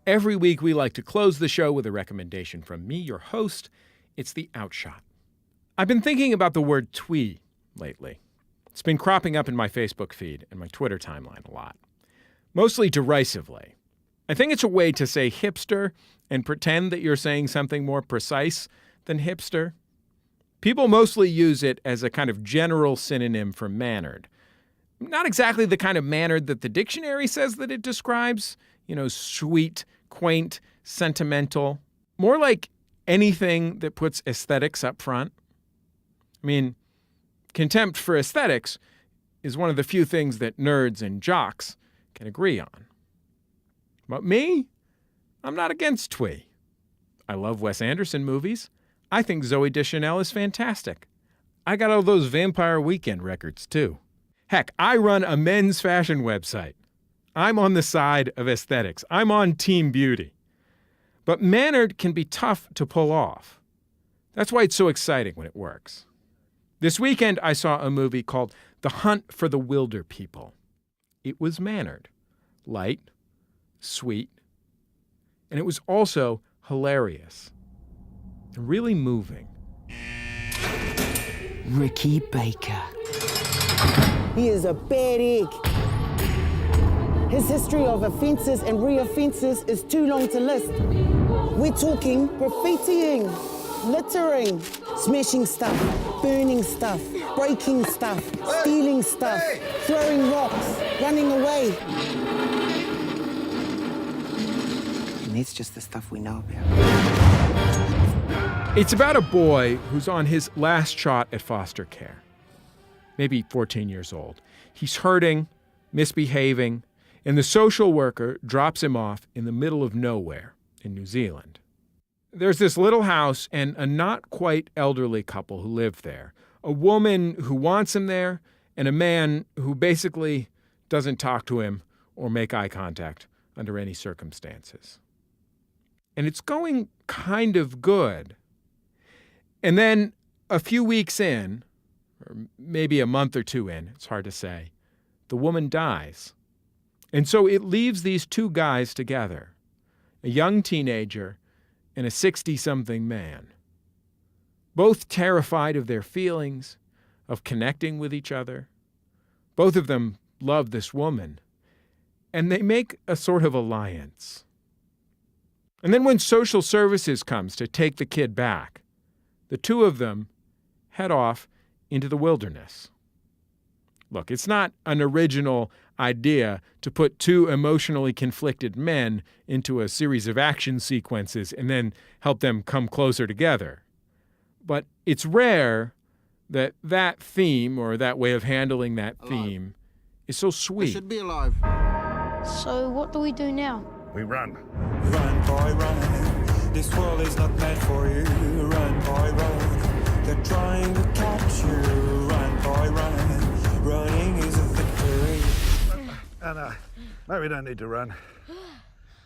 Every week we like to close the show with a recommendation from me, your host. It's the Outshot. I've been thinking about the word twee lately. It's been cropping up in my Facebook feed and my Twitter timeline a lot, mostly derisively. I think it's a way to say hipster and pretend that you're saying something more precise than hipster. People mostly use it as a kind of general synonym for mannered. Not exactly the kind of mannered that the dictionary says that it describes, sweet, quaint, sentimental. More like anything that puts aesthetics up front. I mean, contempt for aesthetics is one of the few things that nerds and jocks can agree on. But me, I'm not against twee. I love Wes Anderson movies. I think Zooey Deschanel is fantastic. I got all those Vampire Weekend records, too. Heck, I run a men's fashion website. I'm on the side of aesthetics. I'm on Team Beauty. But mannered can be tough to pull off. That's why it's so exciting when it works. This weekend, I saw a movie called The Hunt for the Wilderpeople. It was mannered, light, sweet, and it was also hilarious. Really moving. Ricky Baker. He is a bad egg. His history of offences and re-offences is too long to list. We're talking graffitiing, littering, smashing stuff, burning stuff, breaking stuff, stealing stuff, throwing rocks, running away. And that's just the stuff we know about. It's about a boy who's on his last shot at foster care. Maybe 14 years old. He's hurting, misbehaving, and the social worker drops him off in the middle of nowhere in New Zealand. There's this little house and a not quite elderly couple who live there. A woman who wants him there and a man who basically doesn't talk to him or make eye contact under any circumstances. And it's going kind of good. And then a few weeks in, or maybe a month or two in, it's hard to say, the woman dies. And so it leaves these two guys together, a young teenager and a 60-something man, both terrified of their feelings, of connecting with each other. Both of them love this woman, and they make a sort of alliance. And then when social services comes to take the kid back, the two of them head off into the wilderness. Look, it's not an original idea to put two emotionally conflicted men into a series of action sequences and then help them come closer together. But it's rare that that theme or that way of handling that theme is so sweet. They should be alive. So what do we do now? We run. Run, boy, run. This world is not meant for you. Run, boy, run. They're trying to catch you. Run, boy, run. Running is a victory. No, maybe we don't need to run.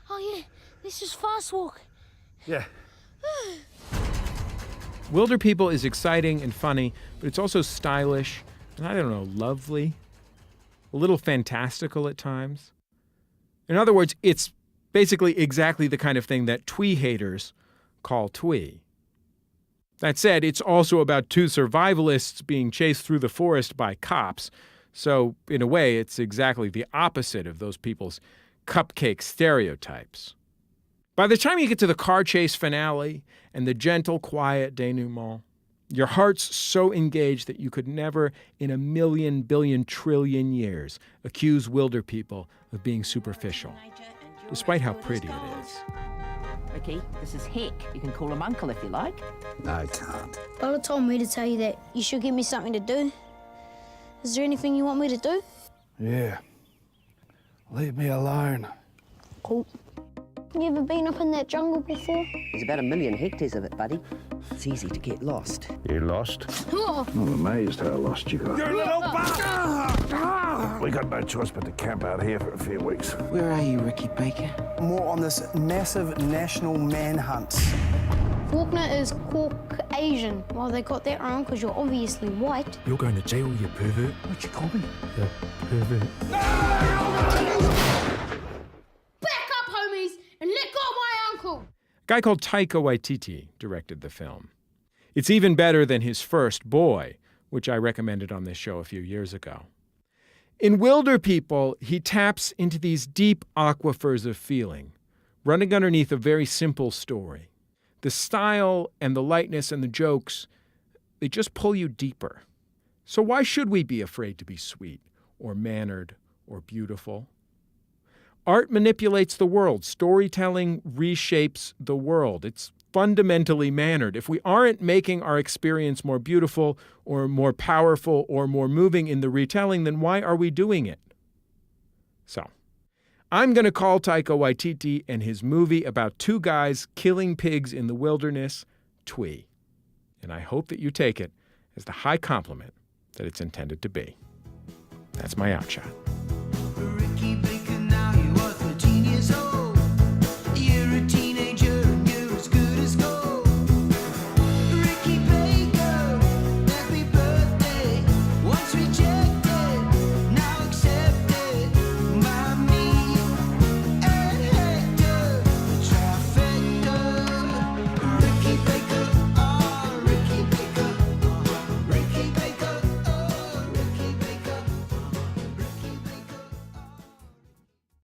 Oh yeah, this is fast walk. Yeah. Wilderpeople is exciting and funny, but it's also stylish and, I don't know, lovely, a little fantastical at times. In other words, it's basically exactly the kind of thing that twee haters call twee. That said, it's also about two survivalists being chased through the forest by cops, so in a way, it's exactly the opposite of those people's cupcake stereotypes. By the time you get to the car chase finale and the gentle, quiet denouement, your heart's so engaged that you could never in a million, billion, trillion years accuse Wilderpeople of being superficial, despite how pretty it is. Ricky, this is Hick. You can call him Uncle if you like. No, I can't. Bella told me to tell you that you should give me something to do. Is there anything you want me to do? Yeah. Leave me alone. Cool. You ever been up in that jungle before? There's about 1 million hectares of it, buddy. It's easy to get lost. You lost? Oh. I'm amazed how lost you got. You little bastard! We got no choice but to camp out here for a few weeks. Where are you, Ricky Baker? More on this massive national manhunt. Faulkner is Caucasian. Well, they got that wrong because you're obviously white. You're going to jail, you pervert. What'd you call me? You pervert. Back up, homies, and let go guy called Taika Waititi directed the film. It's even better than his first, Boy, which I recommended on this show a few years ago. In Wilderpeople, he taps into these deep aquifers of feeling, running underneath a very simple story. The style and the lightness and the jokes, they just pull you deeper. So why should we be afraid to be sweet or mannered or beautiful? Art manipulates the world. Storytelling reshapes the world. It's fundamentally mannered. If we aren't making our experience more beautiful or more powerful or more moving in the retelling, then why are we doing it? So, I'm going to call Taika Waititi and his movie about two guys killing pigs in the wilderness, Twee. And I hope that you take it as the high compliment that it's intended to be. That's my Outshot.